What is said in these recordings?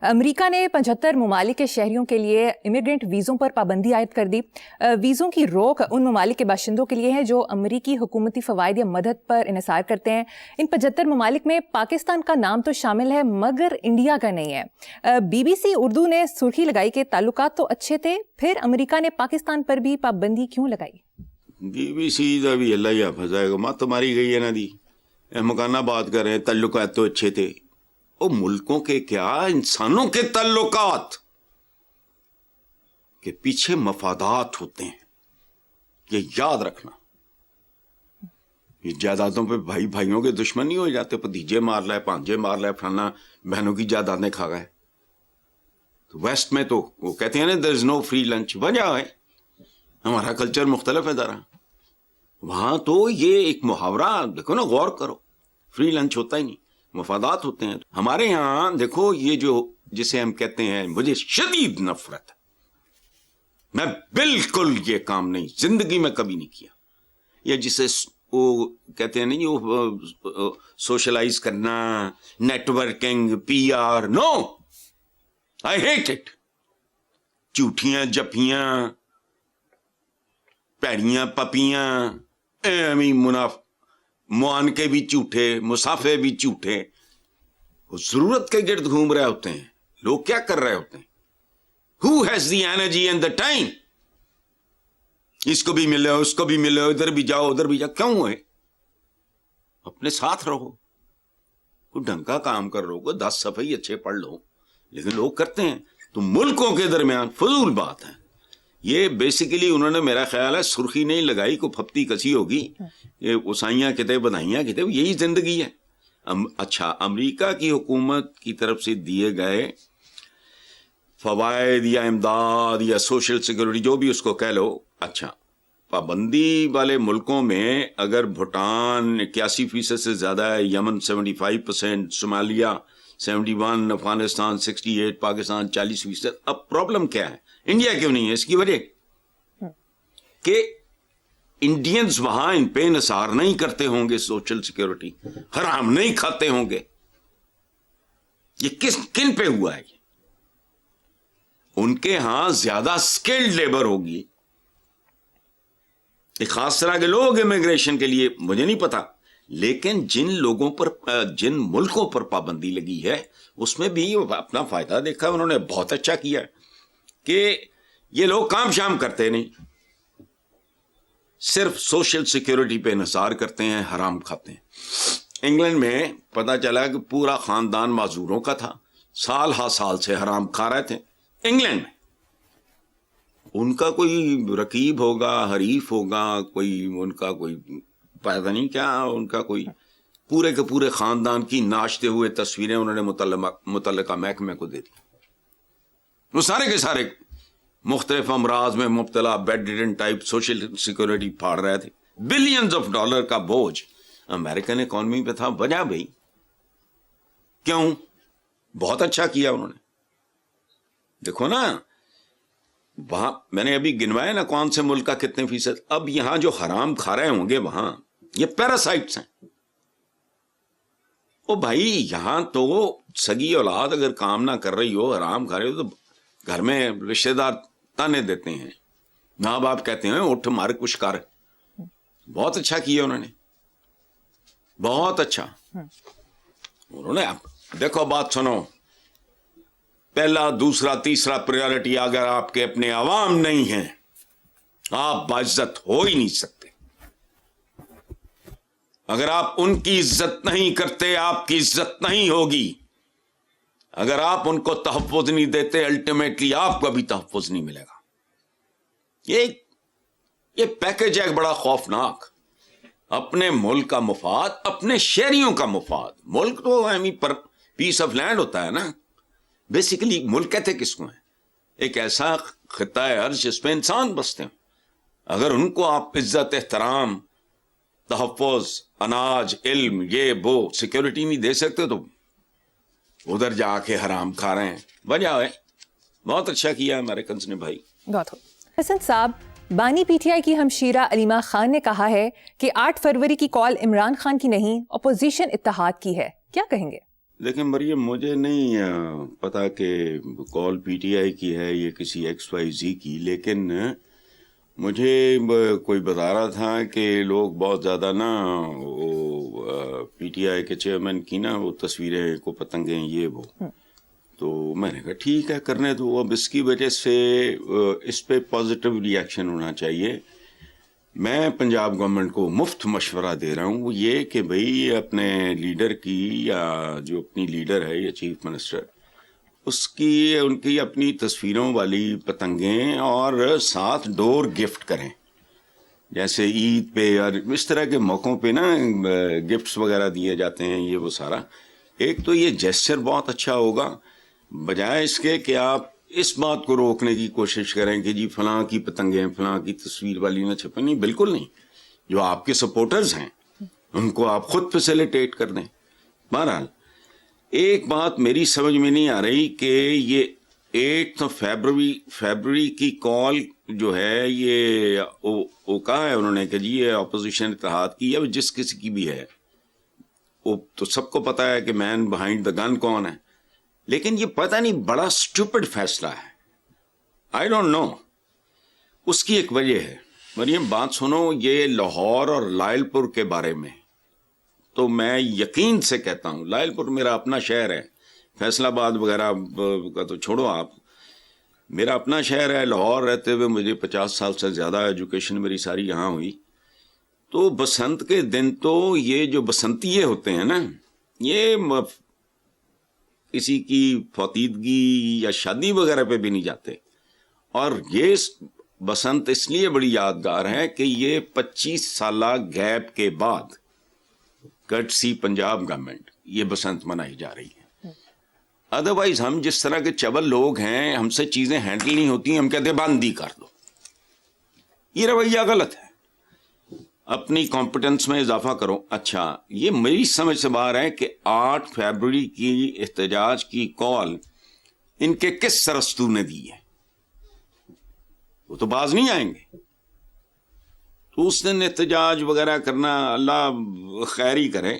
امریکہ نے 75 ممالک کے شہریوں کے لیے امیگرنٹ ویزوں پر پابندی عائد کر دی۔ ویزوں کی روک ان ممالک کے باشندوں کے لیے ہے جو امریکی حکومتی فوائد یا مدد پر انحصار کرتے ہیں۔ ان 75 ممالک میں پاکستان کا نام تو شامل ہے مگر انڈیا کا نہیں ہے۔ بی بی سی اردو نے سرخی لگائی کہ تعلقات تو اچھے تھے، پھر امریکہ نے پاکستان پر بھی پابندی کیوں لگائی؟ بی بی سی دا بھی اللہ ہی حافظ ہے، ماں تمہاری گئی ہے نا دی مکانہ بات کر رہے ہیں، تعلقات تو اچھے تھے۔ او ملکوں کے کیا انسانوں کے تعلقات کے پیچھے مفادات ہوتے ہیں، یہ یاد رکھنا۔ یہ جائیدادوں پہ بھائی بھائیوں کے دشمن نہیں ہو جاتے، بھتیجے مار لائے، پانجے مار لائے، فلانا بہنوں کی جائیدادیں کھا گئے۔ تو ویسٹ میں تو وہ کہتے ہیں نا there is no free lunch، وجہ ہے ہمارا کلچر مختلف ہے ذرا، وہاں تو یہ ایک محاورہ دیکھو نا، غور کرو، فری لنچ ہوتا ہی نہیں، مفادات ہوتے ہیں۔ ہمارے یہاں دیکھو یہ جو جسے ہم کہتے ہیں، مجھے شدید نفرت ہے، میں بالکل یہ کام نہیں، زندگی میں کبھی نہیں کیا، یہ جسے وہ کہتے ہیں نہیں وہ سوشلائز کرنا، networking, P R, no, I hate it. جھوٹیاں جپیاں، پیڑیاں پپیاں، معانکے بھی جھوٹے، مسافے بھی جھوٹے، وہ ضرورت کے گرد گھوم رہے ہوتے ہیں۔ لوگ کیا کر رہے ہوتے ہیں؟ Who has the energy and the time؟ اس کو بھی ملو، اس کو بھی ملو، ادھر بھی جاؤ، ادھر بھی جاؤ، کیوں ہے؟ اپنے ساتھ رہو، کوئی ڈھنگ کا کام کر لو، کوئی 10 صفحے اچھے پڑھ لو، لیکن لوگ کرتے ہیں تو ملکوں کے درمیان فضول بات ہے۔ یہ بیسیکلی انہوں نے میرا خیال ہے سرخی نہیں لگائی، کو پھپتی کسی ہوگی، یہ اسائیاں کہتے بدھائیاں کہتے، یہی زندگی ہے۔ اچھا، امریکہ کی حکومت کی طرف سے دیے گئے فوائد یا امداد یا سوشل سیکورٹی، جو بھی اس کو کہہ لو، اچھا پابندی والے ملکوں میں اگر بھوٹان 81% سے زیادہ ہے، یمن 75%، صومالیہ 71، افغانستان 68، پاکستان 40%، اب پرابلم کیا ہے؟ انڈیا کیوں نہیں ہے؟ اس کی وجہ کہ انڈینز وہاں ان پہ انحصار نہیں کرتے ہوں گے، سوشل سیکورٹی حرام نہیں کھاتے ہوں گے۔ یہ کن پہ ہوا ہے؟ ان کے ہاں زیادہ سکلڈ لیبر ہوگی، ایک خاص طرح کے لوگ امیگریشن کے لیے، مجھے نہیں پتا، لیکن جن لوگوں پر، جن ملکوں پر پابندی لگی ہے اس میں بھی اپنا فائدہ دیکھا، انہوں نے بہت اچھا کیا کہ یہ لوگ کام شام کرتے نہیں، صرف سوشل سیکورٹی پہ انحصار کرتے ہیں، حرام کھاتے ہیں۔ انگلینڈ میں پتا چلا کہ پورا خاندان معذوروں کا تھا، سال ہا سال سے حرام کھا رہے تھے انگلینڈ میں۔ ان کا کوئی رقیب ہوگا، حریف ہوگا، کوئی ان کا کوئی پتہ نہیں کیا، ان کا کوئی پورے کے پورے خاندان کی ناچتے ہوئے تصویریں انہوں نے متعلقہ محکمے کو دے دی۔ وہ سارے کے سارے مختلف امراض میں مبتلا، bed ridden type, social security پھاڑ رہے تھے۔ بلینز آف ڈالر کا بوجھ امریکن اکانومی پہ تھا۔ وجہ بھائی کیوں؟ بہت اچھا کیا انہوں نے۔ دیکھو نا وہاں میں نے ابھی گنوایا نا کون سے ملک کا کتنے فیصد، اب یہاں جو حرام کھا رہے ہوں گے وہاں یہ پیراسائٹس ہیں۔ او بھائی یہاں تو سگی اولاد اگر کام نہ کر رہی ہو، حرام کھا رہی ہو، تو گھر میں رشتے دار تانے دیتے ہیں، ماں باپ کہتے ہیں اٹھ مار کچھ کر۔ بہت اچھا کیا انہوں نے، بہت اچھا انہوں نے۔ دیکھو بات سنو، پہلا دوسرا تیسرا پریورٹی اگر آپ کے اپنے عوام نہیں ہیں، آپ باعزت ہو ہی نہیں سکتے۔ اگر آپ ان کی عزت نہیں کرتے، آپ کی عزت نہیں ہوگی۔ اگر آپ ان کو تحفظ نہیں دیتے، الٹیمیٹلی آپ کو بھی تحفظ نہیں ملے گا۔ یہ پیکج ہے بڑا خوفناک۔ اپنے ملک کا مفاد، اپنے شہریوں کا مفاد۔ ملک تو پر پیس آف لینڈ ہوتا ہے نا، بیسیکلی ملک کہتے کس کو ہیں؟ ایک ایسا خطہ ہے ارض جس پہ انسان بستے ہیں۔ اگر ان کو آپ عزت، احترام، تحفظ، اناج، علم، یہ وہ سیکورٹی نہیں دے سکتے تو ادھر جا کے حرام کھا رہے ہیں۔ وجہ ہے بہت اچھا کیا امریکنز نے بھائی۔ حسن صاحب، بانی پی ٹی آئی کی ہمشیرہ علیمہ خان نے کہا ہے کہ 8 فروری کی کال عمران خان کی نہیں، اپوزیشن اتحاد کی ہے، کیا کہیں گے؟ دیکھیں مریم، مجھے نہیں پتا کہ کال پی ٹی آئی کی ہے یا کسی ایکس وائی زی کی، لیکن مجھے کوئی بتا رہا تھا کہ لوگ بہت زیادہ نا وہ پی ٹی آئی کے چیئرمین کی نا وہ تصویریں کو پتنگیں یہ وہ، تو میں نے کہا ٹھیک ہے کرنے دو. اب اس کی وجہ سے اس پہ پازیٹیو ری ایکشن ہونا چاہیے. میں پنجاب گورنمنٹ کو مفت مشورہ دے رہا ہوں، وہ یہ کہ بھئی اپنے لیڈر کی یا جو اپنی لیڈر ہے یا چیف منسٹر، ان کی اپنی تصویروں والی پتنگیں اور ساتھ ڈور گفٹ کریں. جیسے عید پہ اور اس طرح کے موقعوں پہ نا گفٹس وغیرہ دیے جاتے ہیں، یہ وہ سارا. ایک تو یہ جیسچر بہت اچھا ہوگا، بجائے اس کے کہ آپ اس بات کو روکنے کی کوشش کریں کہ جی فلاں کی پتنگیں فلاں کی تصویر والی نہ چھپیں. نہیں، بالکل نہیں. جو آپ کے سپورٹرز ہیں ان کو آپ خود فیسیلیٹیٹ کر دیں. بہرحال ایک بات میری سمجھ میں نہیں آ رہی کہ یہ 8 فیبروری کی کال جو ہے یہ وہ کہا ہے انہوں نے کہ جی یہ اپوزیشن اتحاد کی ہے، جس کسی کی بھی ہے، وہ تو سب کو پتا ہے کہ مین بہائنڈ دا گن کون ہے. لیکن یہ پتہ نہیں بڑا اسٹوپڈ فیصلہ ہے. I don't know. اس کی ایک وجہ ہے. مریم بات سنو، یہ لاہور اور لائل پور کے بارے میں تو میں یقین سے کہتا ہوں، لائل پور میرا اپنا شہر ہے، فیصل آباد وغیرہ کا تو چھوڑو آپ، میرا اپنا شہر ہے. لاہور رہتے ہوئے مجھے 50 سال سے زیادہ ایجوکیشن میری ساری یہاں ہوئی. تو بسنت کے دن تو یہ جو بسنتیے ہوتے ہیں نا، یہ کسی کی فوتیدگی یا شادی وغیرہ پہ بھی نہیں جاتے. اور یہ بسنت اس لیے بڑی یادگار ہے کہ یہ 25 سالہ گیپ کے بعد کٹسی پنجاب گورنمنٹ یہ بسنت منائی جا رہی ہے. ادروائز ہم جس طرح کے چبل لوگ ہیں، ہم سے چیزیں ہینڈل نہیں ہوتی، ہم کہتے ہیں بندی کر دو. یہ رویہ غلط ہے. اپنی کمپٹنس میں اضافہ کرو. اچھا، یہ میری سمجھ سے باہر ہے کہ 8 فیبروری کی احتجاج کی کال ان کے کس سرستو نے دی ہے؟ وہ تو باز نہیں آئیں گے. تو اس دن احتجاج وغیرہ کرنا اللہ خیر ہی کرے.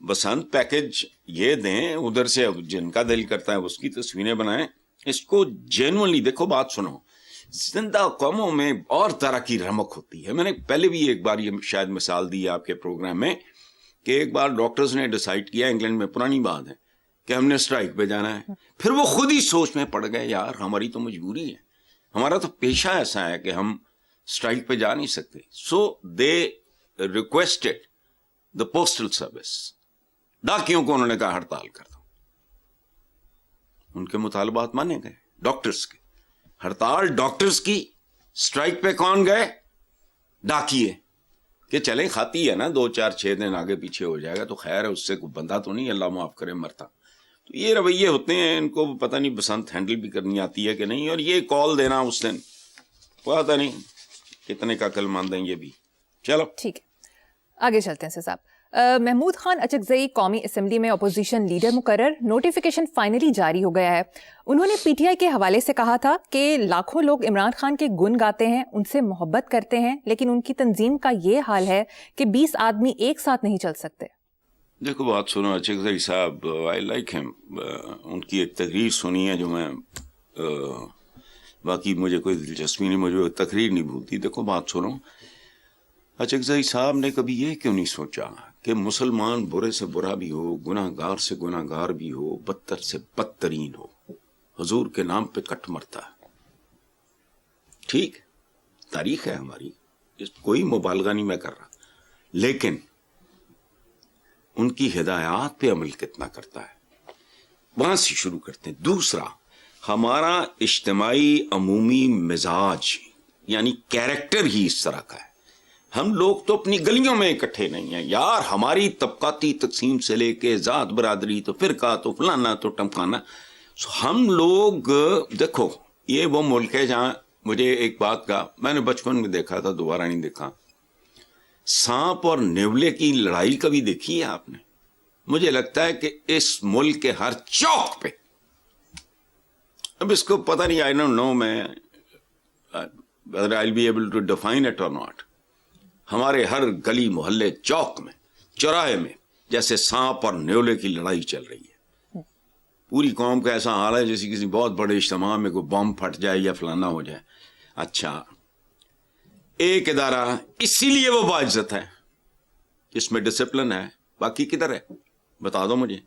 بسنت پیکج یہ دیں، ادھر سے جن کا دل کرتا ہے اس کی تصویریں بنائیں. اس کو جینوئنلی دیکھو. بات سنو، زندہ قوموں میں اور طرح کی رمق ہوتی ہے. میں نے پہلے بھی ایک بار یہ شاید مثال دی ہے آپ کے پروگرام میں کہ ایک بار ڈاکٹرز نے ڈیسائیڈ کیا، انگلینڈ میں پرانی بات ہے، کہ ہم نے سٹرائک پہ جانا ہے. پھر وہ خود ہی سوچ میں پڑ گئے یار ہماری تو مجبوری ہے، ہمارا تو پیشہ ایسا ہے کہ ہم سٹرائک پہ جا نہیں سکتے. سو دے ریکویسٹڈ دا پوسٹل سروس، ڈاکیوں کو انہوں نے کہا ہڑتال کر دو. ان کے مطالبات مانے گئے ڈاکٹرز کے. ہڑتال ڈاکٹرز کی، سٹرائک پہ کون گئے؟ ڈاکیے. کہ چلیں کھاتی ہے نا 2-4-6 دن آگے پیچھے ہو جائے گا تو خیر ہے، اس سے کوئی بندہ تو نہیں اللہ معاف کرے مرتا. تو یہ رویے ہوتے ہیں. ان کو پتہ نہیں بسنت ہینڈل بھی کرنی آتی ہے کہ نہیں. اور یہ کال دینا اس دن پتہ نہیں کتنے کا عقل مند ہیں یہ بھی. چلو ٹھیک ہے، آگے چلتے ہیں سر صاحب. محمود خان اچکزئی قومی اسمبلی میں اپوزیشن لیڈر مقرر. نوٹیفیکیشن فائنلی جاری ہو گیا ہے. انہوں نے پی ٹی آئی کے حوالے سے کہا تھا کہ لاکھوں لوگ عمران خان کے گن گاتے ہیں، ان سے محبت کرتے ہیں، لیکن ان کی تنظیم کا یہ حال ہے کہ 20 آدمی ایک ساتھ نہیں چل سکتے. دیکھو بات سنو، اچکزئی صاحب آئی لائک ہیم. ان کی ایک تقریر سنی ہے جو میں باقی مجھے کوئی دلچسپی نہیں، مجھے تقریر نہیں بھولتی. دیکھو بات سنو، اچکزئی صاحب نے کبھی یہ کیوں نہیں سوچا کہ مسلمان برے سے برا بھی ہو، گناہ گار سے گناہ گار بھی ہو، بدتر سے بدترین ہو، حضور کے نام پہ کٹ مرتا ہے. ٹھیک، تاریخ ہے ہماری، کوئی مبالغہ نہیں میں کر رہا، لیکن ان کی ہدایات پہ عمل کتنا کرتا ہے، وہاں سے شروع کرتے ہیں. دوسرا، ہمارا اجتماعی عمومی مزاج یعنی کیریکٹر ہی اس طرح کا ہے. ہم لوگ تو اپنی گلیوں میں اکٹھے نہیں ہیں یار. ہماری طبقاتی تقسیم سے لے کے ذات برادری تو فرقہ تو فلانا تو ٹمکانا. ہم لوگ دیکھو، یہ وہ ملک ہے جہاں مجھے ایک بات کا میں نے بچپن میں دیکھا تھا، دوبارہ نہیں دیکھا. سانپ اور نیولے کی لڑائی کبھی دیکھی ہے آپ نے؟ مجھے لگتا ہے کہ اس ملک کے ہر چوک پہ، اب اس کو پتہ نہیں، آئی ڈونٹ نو میں whether I'll be able to define it or not. ہمارے ہر گلی محلے چوک میں چوراہے میں جیسے سانپ اور نیولے کی لڑائی چل رہی ہے. پوری قوم کا ایسا حال ہے جیسے کسی بہت بڑے اجتماع میں کوئی بم پھٹ جائے یا فلانا ہو جائے. اچھا ایک ادارہ اسی لیے وہ باعزت ہے اس میں ڈسپلن ہے, باقی کدھر ہے بتا دو مجھے.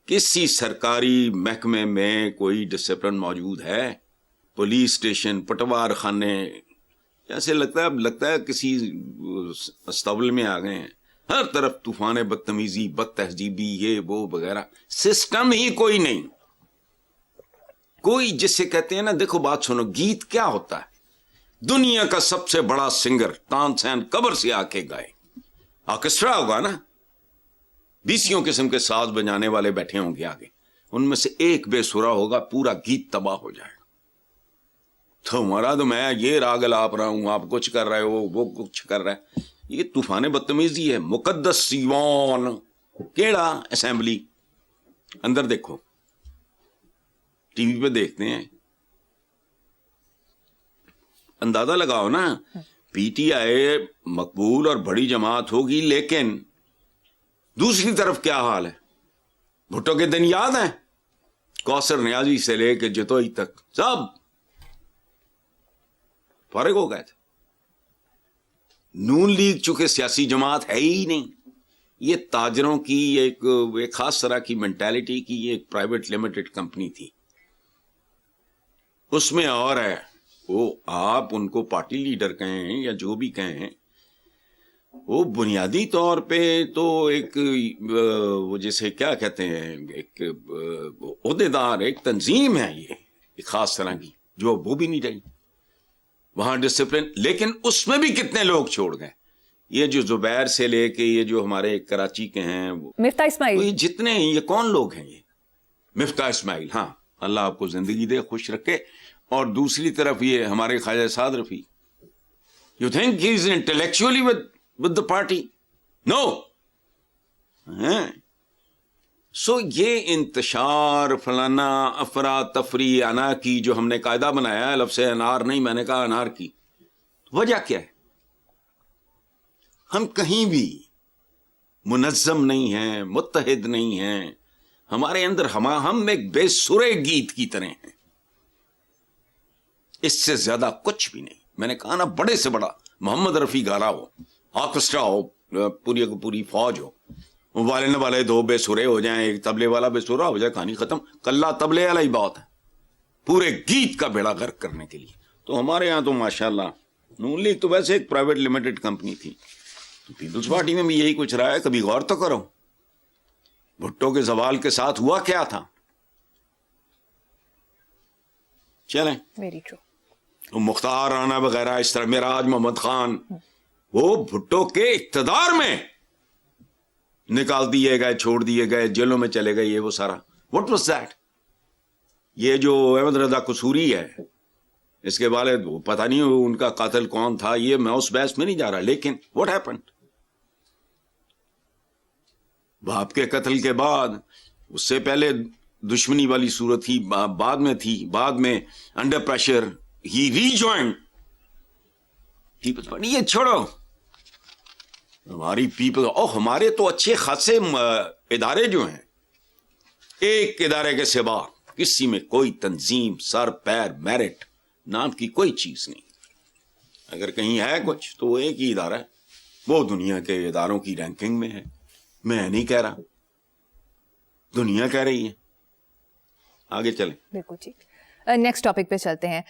کسی سرکاری محکمے میں کوئی ڈسپلن موجود ہے؟ پولیس اسٹیشن, پٹوار خانے, جیسے لگتا ہے کسی استبل میں آ گئے ہیں. ہر طرف طوفان بدتمیزی, بد تہذیبی, یہ وہ وغیرہ. سسٹم ہی کوئی نہیں. کوئی جسے کہتے ہیں نا, دیکھو بات سنو, گیت کیا ہوتا ہے؟ دنیا کا سب سے بڑا سنگر تانسین قبر سے آ کے گائے, آرکسٹرا ہوگا نا, 20 قسم کے ساز بجانے والے بیٹھے ہوں گے آگے, ان میں سے ایک بے سرا ہوگا, پورا گیت تباہ ہو جائے گا. تو ہمارا تو میں یہ راگ لاپ رہا ہوں, آپ کچھ کر رہے ہو, وہ کچھ کر رہا ہے. یہ طوفان بدتمیزی ہے. مقدس سیوان کیڑا اسمبلی, اندر دیکھو, ٹی وی پہ دیکھتے ہیں, اندازہ لگاؤ نا. پی ٹی آئی مقبول اور بڑی جماعت ہوگی, لیکن دوسری طرف کیا حال ہے؟ بھٹو کے دن یاد ہیں؟ کوثر نیازی سے لے کے جتوئی تک سب فارغ ہو گئے تھے. نون لیگ چونکہ سیاسی جماعت ہے ہی نہیں, یہ تاجروں کی ایک خاص طرح کی مینٹالٹی کی یہ ایک پرائیویٹ لمیٹڈ کمپنی تھی. اس میں اور ہے, وہ آپ ان کو پارٹی لیڈر کہیں یا جو بھی کہیں, وہ بنیادی طور پہ تو ایک وہ جیسے کیا کہتے ہیں, ایک عہدیدار, ایک تنظیم ہے یہ ایک خاص طرح کی, جو وہ بھی نہیں رہی وہاں ڈسپلن. لیکن اس میں بھی کتنے لوگ چھوڑ گئے. یہ جو زبیر سے لے کے یہ جو ہمارے کراچی کے ہیں, مفتاح اسماعیل, یہ جتنے ہیں, یہ کون لوگ ہیں؟ یہ مفتاح اسماعیل, ہاں اللہ آپ کو زندگی دے, خوش رکھے. اور دوسری طرف یہ ہمارے Khawaja Saad Rafique. You think he is intellectually with the party? No. So یہ انتشار فلانا افراتفری انا کی جو ہم نے قاعدہ بنایا ہے, لفظ انار نہیں, میں نے کہا انار کی, وجہ کیا ہے؟ ہم کہیں بھی منظم نہیں ہیں, متحد نہیں ہیں. ہمارے اندر ہم ایک بے سرے گیت کی طرح ہیں, اس سے زیادہ کچھ بھی نہیں. میں نے کہا نا, بڑے سے بڑا محمد رفیع گالا ہو, آرکسٹرا ہو, پوری کو پوری فوج ہو, والے نہ والے دو بے سرے ہو جائیں, ایک تبلے والا بے سرا ہو جائے, کہانی ختم. کلہ تبلے والا ہی بہت ہے پورے گیت کا بیڑا غرق کرنے کے لیے. تو ہمارے یہاں تو ماشاءاللہ نون لیگ تو ویسے ایک پرائیویٹ لمیٹڈ کمپنی تھی. پیپلز پارٹی میں بھی یہی کچھ رہا ہے. کبھی غور تو کرو, بھٹو کے زوال کے ساتھ ہوا کیا تھا. چلیں, ویری ٹرو. مختار رانا وغیرہ اس طرح, معراج محمد خان, وہ بھٹو کے اقتدار میں نکال دیے گئے, چھوڑ دیے گئے, جیلوں میں چلے گئے, یہ وہ سارا. What was that? یہ جو احمد رضا قصوری ہے, اس کے والد پتہ نہیں ان کا قاتل کون تھا, یہ میں اس بحث میں نہیں جا رہا. لیکن واٹ ہیپنڈ؟ باپ کے قتل کے بعد, اس سے پہلے دشمنی والی صورت تھی, بعد میں انڈر پریشر ہی ری جوائنڈ پیپلز پارٹی. یہ چھوڑو, ہماری پیپل, ہمارے تو اچھے خاصے ادارے جو ہیں, ایک ادارے کے سوا کسی میں کوئی تنظیم, سر پیر, میرٹ نام کی کوئی چیز نہیں. اگر کہیں ہے کچھ تو وہ ایک ہی ادارہ ہے, وہ دنیا کے اداروں کی رینکنگ میں ہے. میں نہیں کہہ رہا, دنیا کہہ رہی ہے. آگے چلیں. بالکل ٹھیک. نیکسٹ ٹاپک پہ چلتے ہیں.